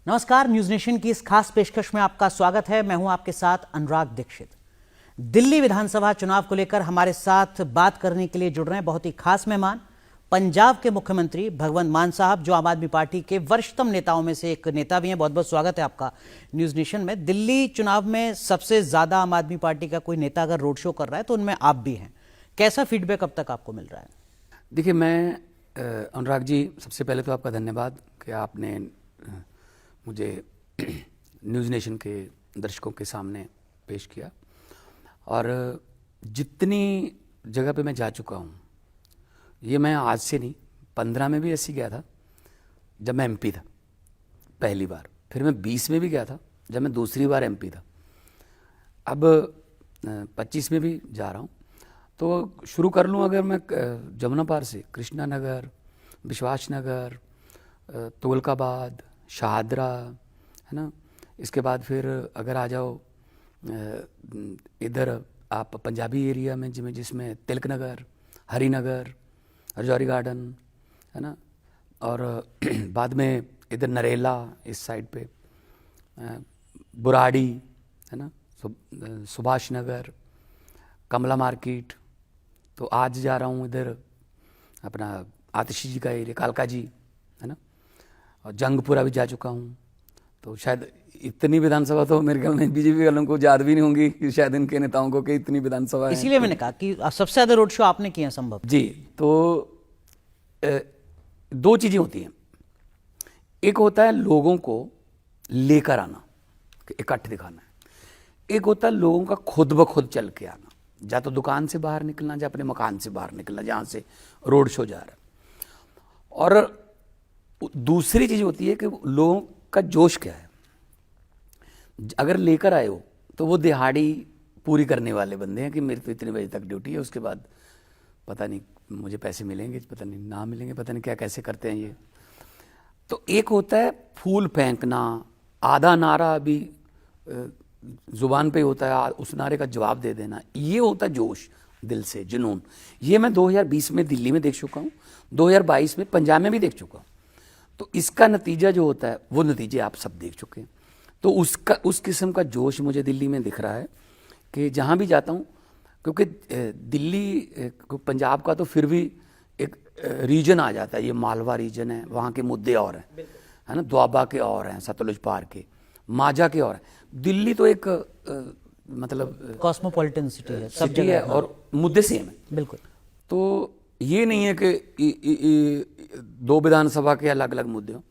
नमस्कार, news nation की इस खास पेशकश में आपका स्वागत है। मैं हूं आपके साथ अनुराग दीक्षित। दिल्ली विधानसभा चुनाव को लेकर हमारे साथ बात करने के लिए जुड़ रहे हैं बहुत ही खास मेहमान, पंजाब के मुख्यमंत्री भगवंत मान साहब, जो आम आदमी पार्टी के वरिष्ठतम नेताओं में से एक नेता भी हैं। बहुत बहुत स्वागत है आपका न्यूज नेशन में। दिल्ली चुनाव में सबसे ज्यादा आम आदमी पार्टी का कोई नेता अगर रोड शो कर रहा है तो उनमें आप भी हैं। कैसा फीडबैक अब तक आपको मिल रहा है? देखिए, मैं अनुराग जी, सबसे पहले तो आपका धन्यवाद कि आपने मुझे न्यूज़ नेशन के दर्शकों के सामने पेश किया। और जितनी जगह पे मैं जा चुका हूँ, ये मैं आज से नहीं, 15 में भी ऐसी गया था जब मैं एमपी था पहली बार, फिर मैं 20 में भी गया था जब मैं दूसरी बार एमपी था, अब 25 में भी जा रहा हूँ। तो शुरू कर लूँ अगर मैं जमुना पार से, कृष्णा नगर, विश्वास नगर, तुगलकाबाद, शाहदरा, है ना। इसके बाद फिर अगर आ जाओ इधर आप पंजाबी एरिया में, जिसमें तिलक नगर, हरिनगर, रजौरी गार्डन, है ना। और बाद में इधर नरेला इस साइड पे, बुराड़ी, है ना, सुभाष नगर, कमला मार्केट। तो आज जा रहा हूँ इधर अपना आतिशी जी का एरिया, कालका जी, है ना। और जंगपुरा भी जा चुका हूँ। तो शायद इतनी विधानसभा तो मेरे ख्याल में बीजेपी वालों को याद भी नहीं होंगी कि शायद इनके नेताओं को कि इतनी विधानसभा है। इसीलिए मैंने कहा कि सबसे ज्यादा रोड शो आपने किए हैं संभव जी। तो दो चीजें होती हैं, एक होता है लोगों को लेकर आना, इकट्ठे दिखाना है। एक होता है लोगों का खुद ब खुद चल के आना, या तो दुकान से बाहर निकलना, या अपने मकान से बाहर निकलना जहाँ से रोड शो जा रहा है। और दूसरी चीज होती है कि लोगों का जोश क्या है। अगर लेकर आए हो तो वो दिहाड़ी पूरी करने वाले बंदे हैं कि मेरी तो इतने बजे तक ड्यूटी है, उसके बाद पता नहीं मुझे पैसे मिलेंगे, पता नहीं ना मिलेंगे, पता नहीं क्या कैसे करते हैं ये। तो एक होता है फूल फेंकना, आधा नारा अभी जुबान पे होता है, उस नारे का जवाब दे देना, ये होता है जोश, दिल से जुनून। ये मैं 2020 में दिल्ली में देख चुका हूँ, 2022 में पंजाब में भी देख चुका हूँ। तो इसका नतीजा जो होता है वो नतीजे आप सब देख चुके हैं। तो उस किस्म का जोश मुझे दिल्ली में दिख रहा है कि जहाँ भी जाता हूँ, क्योंकि दिल्ली पंजाब का तो फिर भी एक रीजन आ जाता है, ये मालवा रीजन है, वहाँ के मुद्दे और हैं, है ना, दोआबा के और हैं, सतलुज पार के, माझा के और हैं। दिल्ली तो एक मतलब कॉस्मोपॉलिटन सिटी है, सब सिटी है और मुद्दे सेम है। बिल्कुल। तो ये नहीं है कि दो विधानसभा के अलग अलग मुद्दे हों।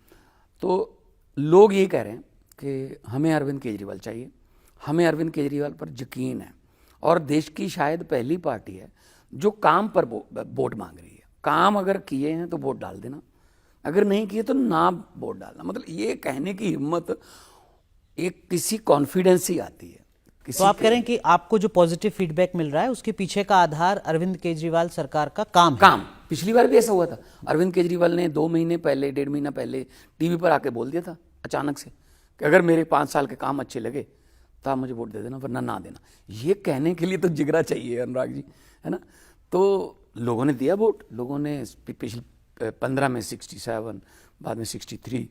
तो लोग ये कह रहे हैं कि हमें अरविंद केजरीवाल चाहिए, हमें अरविंद केजरीवाल पर यकीन है। और देश की शायद पहली पार्टी है जो काम पर वोट मांग रही है। काम अगर किए हैं तो वोट डाल देना, अगर नहीं किए तो ना वोट डालना। मतलब ये कहने की हिम्मत एक किसी कॉन्फिडेंस से आती है। तो आप कह रहे हैं कि आपको जो पॉजिटिव फीडबैक मिल रहा है उसके पीछे का आधार अरविंद केजरीवाल सरकार का काम है। पिछली बार भी ऐसा हुआ था। अरविंद केजरीवाल ने 2 महीने पहले, 1.5 महीना पहले टीवी पर आके बोल दिया था अचानक से कि अगर मेरे 5 साल के काम अच्छे लगे तो आप मुझे वोट दे देना, वरना ना देना। ये कहने के लिए तो जिगरा चाहिए अनुराग जी, है ना। तो लोगों ने दिया वोट, लोगों ने पिछले 15 में 67, बाद में 63,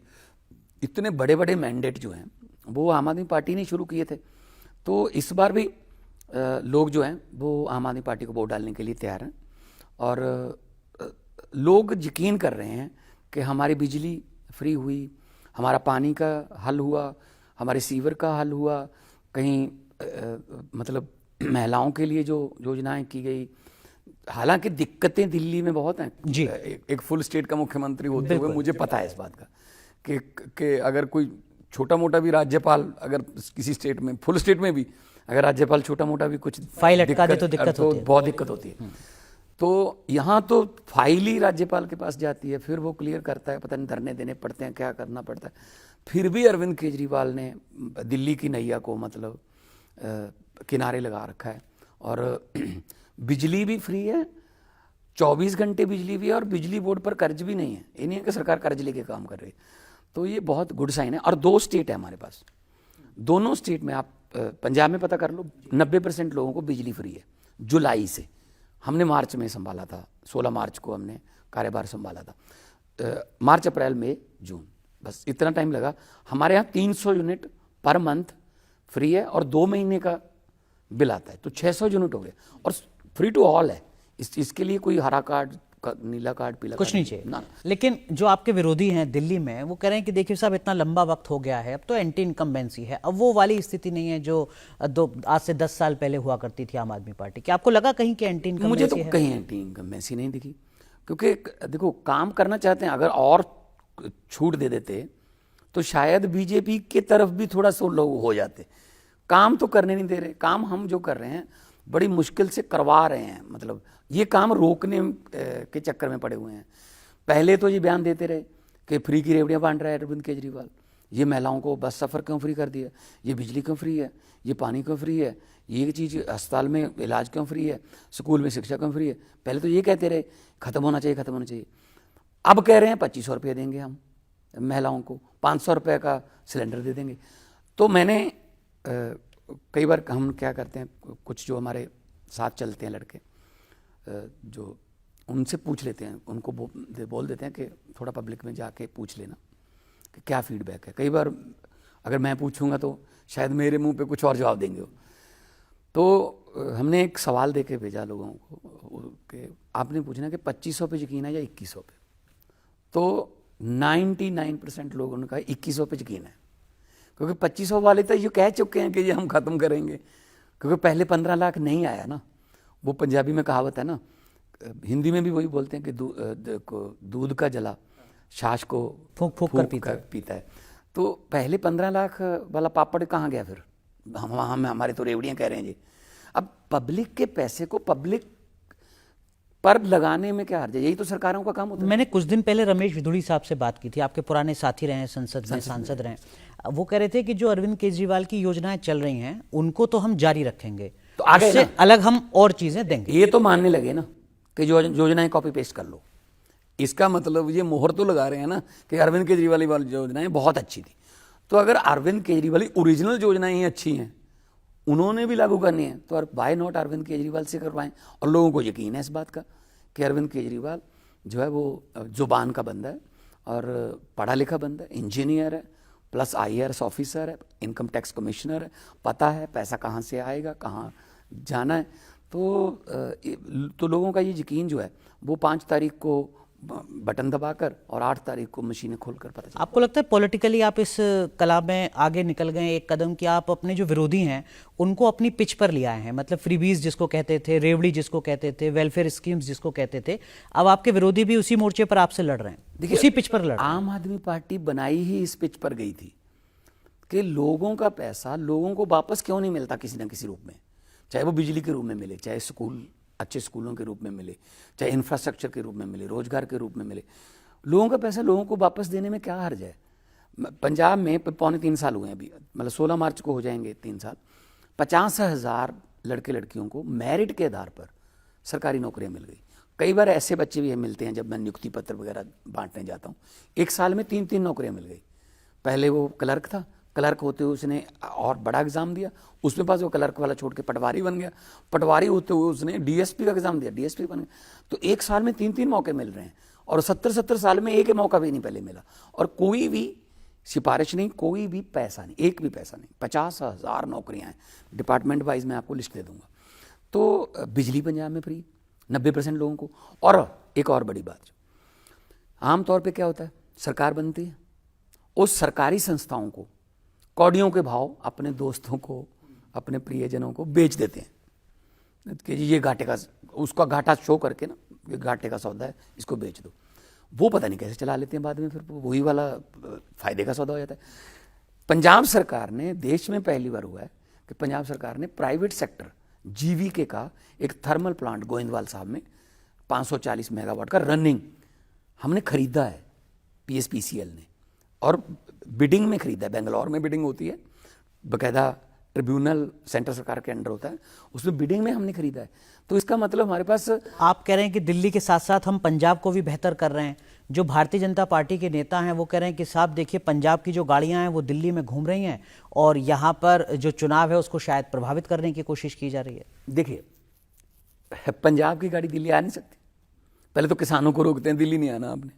इतने बड़े बड़े मैंडेट जो हैं वो आम आदमी पार्टी ने शुरू किए थे। तो इस बार भी लोग जो हैं वो आम आदमी पार्टी को वोट डालने के लिए तैयार हैं। और लोग यकीन कर रहे हैं कि हमारी बिजली फ्री हुई, हमारा पानी का हल हुआ, हमारे सीवर का हल हुआ, कहीं मतलब महिलाओं के लिए जो योजनाएं की गई। हालांकि दिक्कतें दिल्ली में बहुत हैं जी। एक फुल स्टेट का मुख्यमंत्री होते हुए मुझे पता है इस बात का कि अगर कोई छोटा मोटा भी राज्यपाल, अगर किसी स्टेट में, फुल स्टेट में भी अगर राज्यपाल छोटा मोटा भी कुछ फाइल अटका दे तो दिक्कत होती है, बहुत दिक्कत होती है। तो यहाँ तो फाइल ही राज्यपाल के पास जाती है, फिर वो क्लियर करता है, पता नहीं धरने देने पड़ते हैं, क्या करना पड़ता है। फिर भी अरविंद केजरीवाल ने दिल्ली की नैया को मतलब किनारे लगा रखा है। और बिजली भी फ्री है, 24 घंटे बिजली भी है, और बिजली बोर्ड पर कर्ज भी नहीं है। ये नहीं है कि सरकार कर्ज लेके काम कर रही है। तो ये बहुत गुड साइन है। और 2 स्टेट है हमारे पास, दोनों स्टेट में आप पंजाब में पता कर लो, 90% लोगों को बिजली फ्री है जुलाई से। हमने मार्च में संभाला था, 16 मार्च को हमने कार्यभार संभाला था। मार्च, अप्रैल, मई, जून बस इतना टाइम लगा। हमारे यहाँ 300 यूनिट पर मंथ फ्री है और 2 महीने का बिल आता है, तो 600 यूनिट हो गए और फ्री टू ऑल है। इसके लिए कोई हरा कार्ड, नीला कार्ड, पीला कुछ कार्ड नहीं चाहिए ना। लेकिन जो आपके विरोधी हैं दिल्ली में, वो कह रहे हैं कि देखिए साहब, इतना लंबा वक्त हो गया है, अब तो एंटी इनकम्बेंसी है, अब वो वाली स्थिति नहीं है जो आज से 10 साल पहले हुआ करती थी आम आदमी पार्टी की। आपको लगा कहीं कि एंटी मुझे इनकम्बेंसी तो है? कहीं एंटी इनकम्बेंसी नहीं दिखी, क्योंकि देखो काम करना चाहते हैं, अगर और छूट दे देते तो शायद बीजेपी की तरफ भी थोड़ा सा लोग हो जाते। काम तो करने नहीं दे रहे। काम हम जो कर रहे हैं बड़ी मुश्किल से करवा रहे हैं, मतलब ये काम रोकने के चक्कर में पड़े हुए हैं। पहले तो ये बयान देते रहे कि फ्री की रेवड़ियाँ बांट रहा है अरविंद केजरीवाल, ये महिलाओं को बस सफ़र क्यों फ्री कर दिया, ये बिजली क्यों फ्री है, ये पानी क्यों फ्री है, ये चीज़ अस्पताल में इलाज क्यों फ्री है, स्कूल में शिक्षा क्यों फ्री है। पहले तो ये कहते रहे ख़त्म होना चाहिए, ख़त्म होना चाहिए। अब कह रहे हैं 2500 रुपये देंगे हम महिलाओं को, 500 रुपये का सिलेंडर दे देंगे। तो मैंने कई बार हम क्या करते हैं, कुछ जो हमारे साथ चलते हैं लड़के, जो उनसे पूछ लेते हैं, उनको बोल देते हैं कि थोड़ा पब्लिक में जाके पूछ लेना कि क्या फीडबैक है। कई बार अगर मैं पूछूंगा तो शायद मेरे मुंह पे कुछ और जवाब देंगे वो। तो हमने एक सवाल दे के भेजा लोगों को कि आपने पूछना कि 2500 पे यकीन है या 2100 पे। तो 99% लोगों ने कहा 2100 पे यकीन है, क्योंकि 2500 वाले तो ये कह चुके हैं कि ये हम ख़त्म करेंगे, क्योंकि पहले 15 लाख नहीं आया ना। वो पंजाबी में कहावत है ना, हिंदी में भी वही बोलते हैं कि दूध का जला छाछ को फूंक फूंक कर पीता है। तो पहले 15 लाख वाला पापड़ कहाँ गया फिर? हम हमारे तो रेवड़ियाँ कह रहे हैं जी। अब पब्लिक के पैसे को पब्लिक पर लगाने में क्या हर्ज है? यही तो सरकारों का काम होता है। मैंने कुछ दिन पहले रमेश विधुड़ी साहब से बात की थी, आपके पुराने साथी रहे हैं, संसद में सांसद रहे हैं। वो कह रहे थे कि जो अरविंद केजरीवाल की योजनाएं चल रही हैं उनको तो हम जारी रखेंगे, तो आगे उससे अलग हम और चीजें देंगे। ये तो मानने लगे ना कि जो योजनाएं कॉपी पेस्ट कर लो। इसका मतलब ये मोहर तो लगा रहे हैं ना कि अरविंद केजरीवाल वाली योजनाएं बहुत अच्छी थी। तो अगर अरविंद केजरीवाल की ओरिजिनल योजनाएं ही अच्छी हैं, उन्होंने भी लागू करनी है, तो बाय नॉट अरविंद केजरीवाल से करवाएं। और लोगों को यकीन है इस बात का कि अरविंद केजरीवाल जो है वो जुबान का बंदा है और पढ़ा लिखा बंदा है, इंजीनियर है, प्लस IAS ऑफिसर है, इनकम टैक्स कमिश्नर है, पता है पैसा कहाँ से आएगा, कहाँ जाना है। तो लोगों का ये यकीन जो है वो 5 तारीख को बटन दबाकर और 8 तारीख को मशीनें खोलकर पता चला। आपको लगता है पॉलिटिकली आप इस कला में आगे निकल गए एक कदम, कि आप अपने जो विरोधी हैं उनको अपनी पिच पर ले आए हैं? मतलब फ्रीबीज जिसको कहते थे, रेवड़ी जिसको कहते थे, वेलफेयर स्कीम्स जिसको कहते थे, अब आपके विरोधी भी उसी मोर्चे पर आपसे लड़ रहे हैं, उसी पिच पर लड़ रहे हैं। आम आदमी पार्टी बनाई ही इस पिच पर गई थी कि लोगों का पैसा लोगों को वापस क्यों नहीं मिलता किसी न किसी रूप में, चाहे वो बिजली के रूप में मिले, चाहे स्कूल अच्छे स्कूलों के रूप में मिले, चाहे इंफ्रास्ट्रक्चर के रूप में मिले, रोजगार के रूप में मिले। लोगों का पैसा लोगों को वापस देने में क्या हर्ज है? पंजाब में 3.25 साल हुए हैं अभी, मतलब 16 मार्च को हो जाएंगे 3 साल। 50,000 लड़के लड़कियों को मेरिट के आधार पर सरकारी नौकरियां मिल गई। कई बार ऐसे बच्चे भी मिलते हैं, जब मैं नियुक्ति पत्र वगैरह बांटने जाता हूँ, 1 साल में 3-3 नौकरियां मिल गई। पहले वो क्लर्क था, क्लर्क होते हुए उसने और बड़ा एग्जाम दिया, उसमें पास वो क्लर्क वाला छोड़ के पटवारी बन गया, पटवारी होते हुए उसने DSP का एग्जाम दिया, DSP बन गया। तो 1 साल में 3-3 मौके मिल रहे हैं, और 70-70 साल में एक मौका भी नहीं पहले मिला, और कोई भी सिफारिश नहीं, कोई भी पैसा नहीं, एक भी पैसा नहीं। 50,000 नौकरियां हैं, डिपार्टमेंट वाइज मैं आपको लिस्ट दे दूंगा। तो बिजली पंजाब में फ्री 90% लोगों को। और एक और बड़ी बात, आमतौर पर क्या होता है, सरकार बनती है, उस सरकारी संस्थाओं को कौड़ियों के भाव अपने दोस्तों को, अपने प्रियजनों को बेच देते हैं कि ये घाटे का, उसका घाटा शो करके ना, ये घाटे का सौदा है, इसको बेच दो। वो पता नहीं कैसे चला लेते हैं बाद में, फिर वही वाला फायदे का सौदा हो जाता है। पंजाब सरकार ने, देश में पहली बार हुआ है कि पंजाब सरकार ने प्राइवेट सेक्टर GVK का एक थर्मल प्लांट गोविंदवाल साहब में 540 मेगावाट का रनिंग हमने खरीदा है, PSPCL ने, और बिडिंग में खरीदा है। बेंगलोर में बिडिंग होती है, बाकायदा ट्रिब्यूनल सेंटर सरकार के अंडर होता है, उसमें बिडिंग में हमने खरीदा है। तो इसका मतलब हमारे पास, आप कह रहे हैं कि दिल्ली के साथ साथ हम पंजाब को भी बेहतर कर रहे हैं। जो भारतीय जनता पार्टी के नेता हैं वो कह रहे हैं कि साहब देखिए, पंजाब की जो गाड़ियां हैं वो दिल्ली में घूम रही हैं और यहाँ पर जो चुनाव है उसको शायद प्रभावित करने की कोशिश की जा रही है। देखिए, पंजाब की गाड़ी दिल्ली आ नहीं सकती। पहले तो किसानों को रोकते हैं, दिल्ली नहीं आना आपने।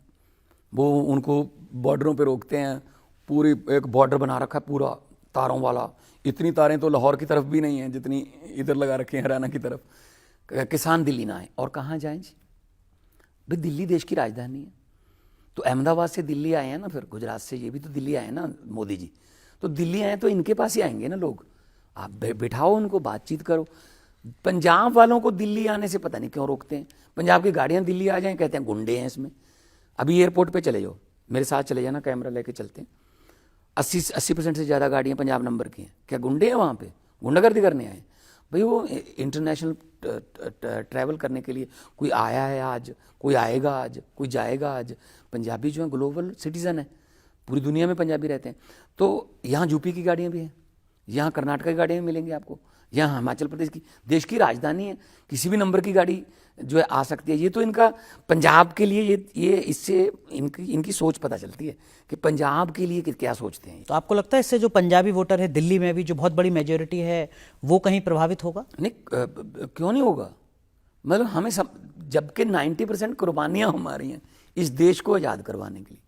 वो उनको बॉर्डरों पे रोकते हैं, पूरी एक बॉर्डर बना रखा है पूरा तारों वाला, इतनी तारें तो लाहौर की तरफ भी नहीं है जितनी इधर लगा रखी है हरियाणा की तरफ। किसान दिल्ली ना आए, और कहाँ जाएं जी भाई, दिल्ली देश की राजधानी है। तो अहमदाबाद से दिल्ली आए हैं ना, फिर गुजरात से ये भी तो दिल्ली आए ना मोदी जी, तो दिल्ली आए तो इनके पास ही आएंगे ना लोग। आप बिठाओ उनको, बातचीत करो। पंजाब वालों को दिल्ली आने से पता नहीं क्यों रोकते हैं। पंजाब की गाड़ियां दिल्ली आ जाएं, कहते हैं गुंडे हैं इसमें। अभी एयरपोर्ट पे चले जाओ, मेरे साथ चले जाना, कैमरा लेके चलते हैं। 80% से ज़्यादा गाड़ियाँ पंजाब नंबर की हैं। क्या गुंडे हैं वहाँ पे? गुंडागर्दी करने आए भाई? वो इंटरनेशनल ट्रैवल करने के लिए कोई आया है आज, कोई आएगा आज, कोई जाएगा आज। पंजाबी जो है ग्लोबल सिटीज़न है, पूरी दुनिया में पंजाबी रहते हैं। तो यहाँ यूपी की गाड़ियाँ भी हैं, यहाँ कर्नाटक की गाड़ियाँ मिलेंगी आपको, यहाँ हिमाचल प्रदेश की, देश की राजधानी है, किसी भी नंबर की गाड़ी जो है आ सकती है। ये तो इनका पंजाब के लिए ये इससे इनकी सोच पता चलती है कि पंजाब के लिए क्या सोचते हैं। तो आपको लगता है इससे जो पंजाबी वोटर है दिल्ली में भी, जो बहुत बड़ी मेजोरिटी है, वो कहीं प्रभावित होगा? नहीं, क्यों नहीं होगा? मतलब हमें सब, जबकि 90% कुर्बानियां हमारी हैं इस देश को आज़ाद करवाने के लिए,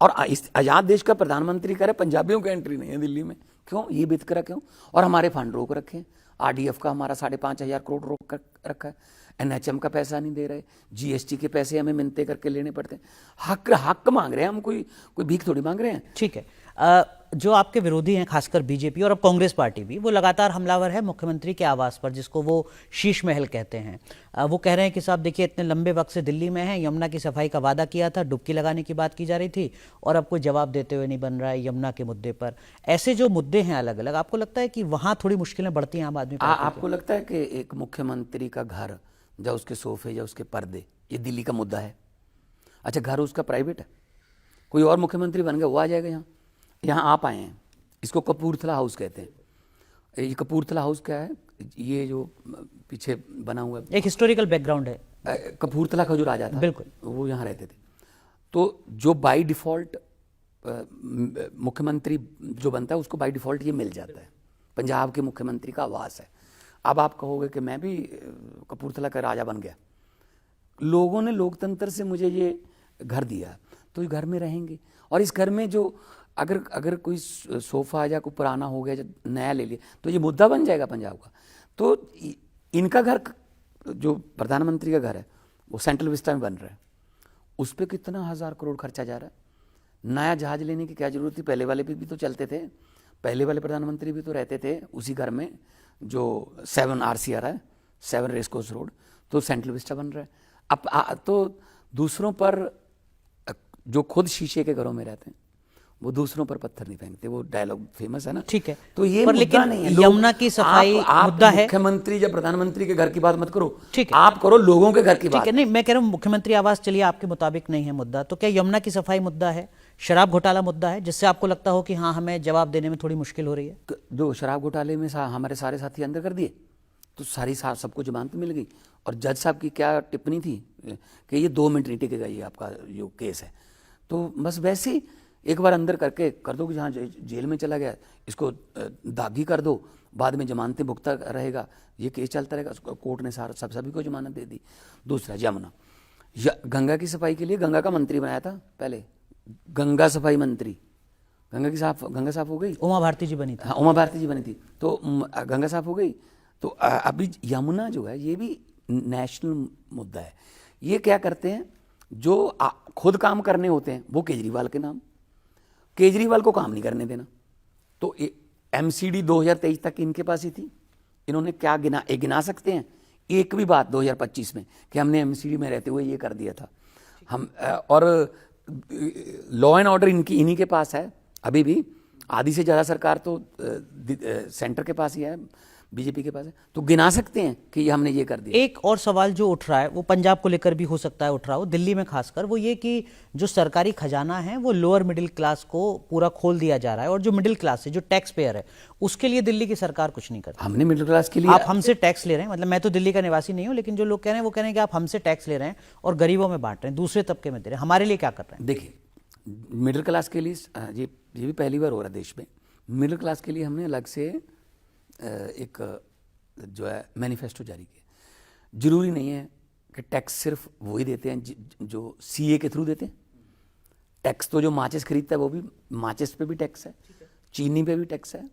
और इस आज़ाद देश का प्रधानमंत्री करे पंजाबियों की एंट्री नहीं है दिल्ली में, क्यों? ये वितकरा क्यों? और हमारे फंड रोक रखे हैं, आरडीएफ का हमारा 5,500 करोड़ रोक रखा है, एनएचएम का पैसा नहीं दे रहे, जीएसटी के पैसे हमें मिन्नतें करके लेने पड़ते हैं। हक मांग रहे हैं हम, कोई भीख थोड़ी मांग रहे हैं। ठीक है। जो आपके विरोधी हैं, खासकर बीजेपी और अब कांग्रेस पार्टी भी, वो लगातार हमलावर है मुख्यमंत्री के आवास पर, जिसको वो शीश महल कहते हैं। वो कह रहे हैं कि साहब देखिए, इतने लंबे वक्त से दिल्ली में हैं, यमुना की सफाई का वादा किया था, डुबकी लगाने की बात की जा रही थी, और अब कोई जवाब देते हुए नहीं बन रहा है यमुना के मुद्दे पर। ऐसे जो मुद्दे हैं अलग अलग, आपको लगता है कि वहाँ थोड़ी मुश्किलें बढ़ती हैं आम आदमी पार्टी की? आपको लगता है कि एक मुख्यमंत्री का घर या उसके सोफे या उसके पर्दे ये दिल्ली का मुद्दा है? अच्छा, घर उसका प्राइवेट है, कोई और मुख्यमंत्री बन गया वो आ जाएगा यहाँ? यहाँ आप आए हैं, इसको कपूरथला हाउस कहते हैं। ये कपूरथला हाउस क्या है? ये जो पीछे बना हुआ है, एक हिस्टोरिकल बैकग्राउंड है। कपूरथला का जो राजा था, बिल्कुल, वो यहाँ रहते थे। तो जो बाय डिफ़ॉल्ट मुख्यमंत्री जो बनता है उसको बाय डिफ़ॉल्ट ये मिल जाता है, पंजाब के मुख्यमंत्री का आवास है। अब आप कहोगे कि मैं भी कपूरथला का राजा बन गया, लोगों ने लोकतंत्र से मुझे ये घर दिया, तो इस घर में रहेंगे। और इस घर में जो अगर कोई सोफ़ा या कोई पुराना हो गया, नया ले लिया, तो ये मुद्दा बन जाएगा पंजाब का। तो इनका घर, जो प्रधानमंत्री का घर है, वो सेंट्रल विस्टा में बन रहा है, उस पर कितना 1,000 करोड़ खर्चा जा रहा है। नया जहाज लेने की क्या जरूरत थी? पहले वाले भी तो चलते थे, पहले वाले प्रधानमंत्री भी तो रहते थे उसी घर में, जो 7 RCR है, 7 रेसकोर्स रोड, तो सेंट्रल विस्टा बन रहा है। अब तो दूसरों पर, जो खुद शीशे के घरों में रहते हैं, वो दूसरों पर पत्थर नहीं फेंकते, वो डायलॉग फेमस है ना। ठीक है, तो ये पर मुद्दा लेकिन नहीं है। यमुना की सफाई मुद्दा है। मुख्यमंत्री या प्रधानमंत्री के घर की बात मत करो, ठीक है, आप करो लोगों के घर की बात। ठीक है, नहीं मैं कह रहा हूँ मुख्यमंत्री आवास चलिए आपके मुताबिक नहीं है मुद्दा, तो क्या यमुना की सफाई मुद्दा है, शराब घोटाला मुद्दा है, जिससे आपको लगता हो कि हाँ हमें जवाब देने में थोड़ी मुश्किल हो रही है? जो शराब घोटाले में हमारे सारे साथी अंदर कर दिए, तो सबको जमानत मिल गई। और जज साहब की क्या टिप्पणी थी कि ये 2 मिनट नहीं टिकेगा, ये आपका जो केस है। तो बस वैसे ही एक बार अंदर करके कर दो कि जहाँ जेल में चला गया इसको दागी कर दो, बाद में जमानतें भुगता रहेगा, ये केस चलता रहेगा। कोर्ट ने सभी को जमानत दे दी। दूसरा, यमुना, गंगा की सफाई के लिए गंगा का मंत्री बनाया था पहले, गंगा सफाई मंत्री। गंगा साफ हो गई, उमा भारती जी बनी थी। हाँ, उमा भारती जी बनी थी, तो गंगा साफ हो गई। तो अभी यमुना जो है ये भी नेशनल मुद्दा है। ये क्या करते हैं, जो खुद काम करने होते हैं वो केजरीवाल के नाम, केजरीवाल को काम नहीं करने देना। तो MCD 2023 तक इनके पास ही थी। इन्होंने क्या गिना सकते हैं एक भी बात 2025 में कि हमने MCD में रहते हुए ये कर दिया था हम? और लॉ एंड ऑर्डर इन्हीं के पास है अभी भी। आधी से ज़्यादा सरकार तो सेंटर के पास ही है, बीजेपी के पास है। तो गिना सकते हैं कि हमने ये कर दिया। एक और सवाल जो उठ रहा है, वो पंजाब को लेकर भी हो सकता है उठ रहा हो, दिल्ली में खासकर, वो ये कि जो सरकारी खजाना है वो लोअर मिडिल क्लास को पूरा खोल दिया जा रहा है, और जो मिडिल क्लास है, जो टैक्स पेयर है, उसके लिए दिल्ली की सरकार कुछ नहीं करती। हमने मिडिल क्लास के लिए, आप हमसे टैक्स ले रहे हैं, मतलब मैं तो दिल्ली का निवासी नहीं हूं, लेकिन जो लोग कह रहे हैं वो कह रहे हैं कि आप हमसे टैक्स ले रहे हैं और गरीबों में बांट रहे हैं, दूसरे तबके में दे रहे हैं, हमारे लिए क्या कर रहे हैं? देखिए, मिडिल क्लास के लिए ये भी पहली बार हो रहा है देश में। मिडिल क्लास के लिए हमने अलग से एक जो है मैनिफेस्टो जारी किया। जरूरी नहीं है कि टैक्स सिर्फ वही देते हैं जो CA के थ्रू देते हैं। टैक्स तो जो माचिस खरीदता है वो भी, माचिस पे भी टैक्स है, चीनी पे भी टैक्स है,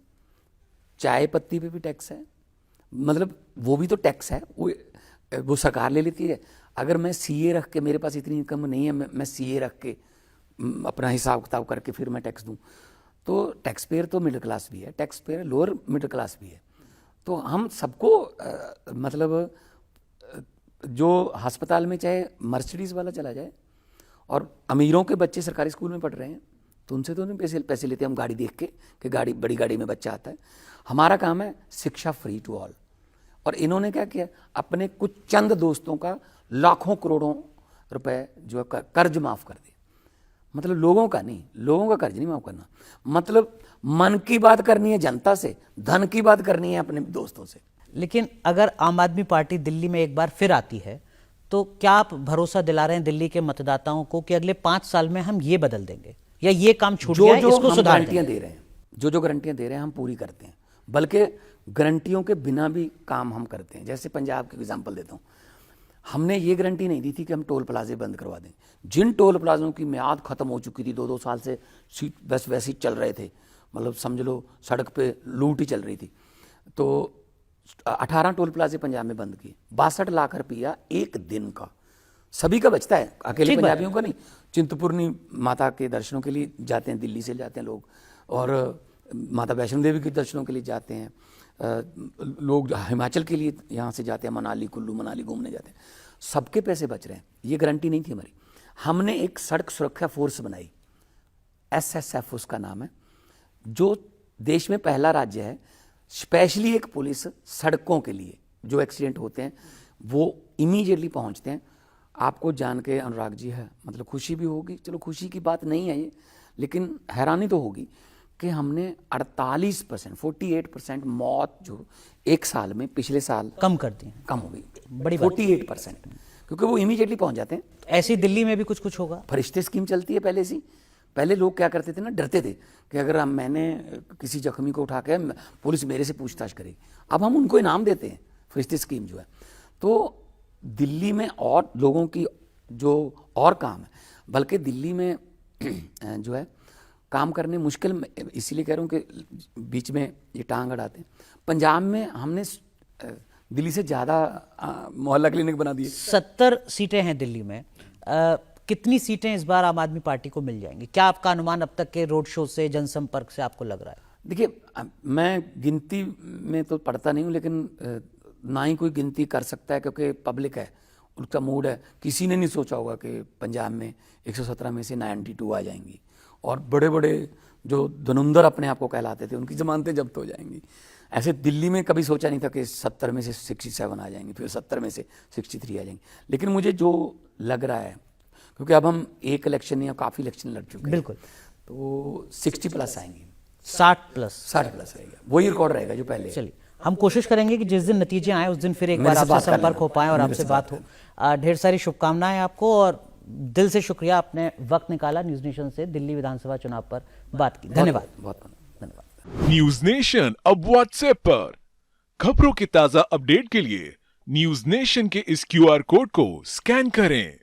चाय पत्ती पे भी टैक्स है, मतलब वो भी तो टैक्स है, वो सरकार ले लेती है। अगर मैं सीए रख के, मेरे पास इतनी इनकम नहीं है, मैं सीए रख के अपना हिसाब किताब करके फिर मैं टैक्स दूं, तो टैक्स पेयर तो मिडिल क्लास भी है, tax payer lower middle class भी है। तो हम सबको मतलब जो अस्पताल में चाहे मर्सिडीज वाला चला जाए, और अमीरों के बच्चे सरकारी स्कूल में पढ़ रहे हैं तो उनसे तो नहीं पैसे लेते हम गाड़ी देख के कि गाड़ी, बड़ी गाड़ी में बच्चा आता है। हमारा काम है शिक्षा फ्री टू ऑल। और इन्होंने क्या किया, अपने कुछ चंद दोस्तों का लाखों करोड़ों रुपए जो है कर्ज माफ कर दिया। मतलब लोगों का नहीं, लोगों का कर्ज नहीं माफ करना, मतलब मन की बात करनी है जनता से, धन की बात करनी है अपने दोस्तों से। लेकिन अगर आम आदमी पार्टी दिल्ली में एक बार फिर आती है तो क्या आप भरोसा दिला रहे हैं दिल्ली के मतदाताओं को कि अगले 5 साल में हम ये बदल देंगे, या ये काम छूट गया है, इसको सुधार गारंटियां दे रहे हैं, जो गारंटियां दे रहे हैं हम पूरी करते हैं, बल्कि गारंटियों के बिना भी काम हम करते हैं। जैसे पंजाब की एग्जांपल देता हूँ, हमने ये गारंटी नहीं दी थी कि हम टोल प्लाजे बंद करवा दें। जिन टोल प्लाजों की म्याद खत्म हो चुकी थी, 2-2 साल से बस वैसे ही चल रहे थे, मतलब समझ लो सड़क पे लूट ही चल रही थी, तो 18 टोल प्लाजे पंजाब में बंद किए। 62 लाख रुपया एक दिन का, सभी का बचता है, अकेले पंजाबियों का नहीं। चिंतपूर्णी माता के दर्शनों के लिए जाते हैं, दिल्ली से जाते हैं लोग, और माता वैष्णो देवी के दर्शनों के लिए जाते हैं लोग, हिमाचल के लिए यहाँ से जाते हैं, मनाली, कुल्लू मनाली घूमने जाते हैं, सबके पैसे बच रहे हैं। ये गारंटी नहीं थी हमारी। हमने एक सड़क सुरक्षा फोर्स बनाई, SSF उसका नाम है, जो देश में पहला राज्य है, स्पेशली एक पुलिस सड़कों के लिए, जो एक्सीडेंट होते हैं वो इमीडिएटली पहुंचते हैं। आपको जान के अनुराग जी है, मतलब खुशी भी होगी, चलो खुशी की बात नहीं है ये, लेकिन हैरानी तो होगी कि हमने 48%, 48% मौत जो एक साल में, पिछले साल कम कर दी, कम हो गई, बड़ी 48%, क्योंकि वो इमीडिएटली पहुंच जाते हैं। ऐसी दिल्ली में भी कुछ होगा। फरिश्ते स्कीम चलती है पहले से। पहले लोग क्या करते थे ना, डरते थे कि अगर मैंने किसी जख्मी को उठा के, पुलिस मेरे से पूछताछ करेगी। अब हम उनको इनाम देते हैं, फरिश्ते स्कीम जो है। तो दिल्ली में और लोगों की जो और काम है, बल्कि दिल्ली में जो है काम करने मुश्किल, इसीलिए कह रहा हूँ कि बीच में ये टांग अड़ाते हैं। पंजाब में हमने दिल्ली से ज़्यादा मोहल्ला क्लिनिक बना दिए। 70 सीटें हैं दिल्ली में, कितनी सीटें इस बार आम आदमी पार्टी को मिल जाएंगी? क्या आपका अनुमान अब तक के रोड शो से, जनसंपर्क से आपको लग रहा है? देखिए, मैं गिनती में तो पढ़ता नहीं हूँ, लेकिन ना ही कोई गिनती कर सकता है, क्योंकि पब्लिक है, उसका मूड है। किसी ने नहीं सोचा होगा कि पंजाब में 117 में से 92 आ जाएंगी, और बड़े बड़े जो धनुंधर अपने आप को कहलाते थे उनकी जमानतें जब्त हो जाएंगी। ऐसे दिल्ली में कभी सोचा नहीं था कि 70 में से 67 आ जाएंगे, फिर 70 में से 63 आ जाएंगे। लेकिन मुझे जो लग रहा है, क्योंकि अब हम एक इलेक्शन नहीं, अब काफ़ी इलेक्शन लड़ चुके हैं, बिल्कुल, तो 60+ आएंगी, 60+ रहेगा, वही रिकॉर्ड रहेगा जो पहले। चलिए, हम कोशिश करेंगे कि जिस दिन नतीजे आए उस दिन फिर एक बार आपसे संपर्क हो पाए और आपसे बात हो। ढेर सारी शुभकामनाएं आपको, और दिल से शुक्रिया, आपने वक्त निकाला न्यूज नेशन से दिल्ली विधानसभा चुनाव पर बात की। धन्यवाद। बहुत धन्यवाद। न्यूज नेशन अब व्हाट्सएप पर खबरों के ताजा अपडेट के लिए न्यूज नेशन के इस QR कोड को स्कैन करें।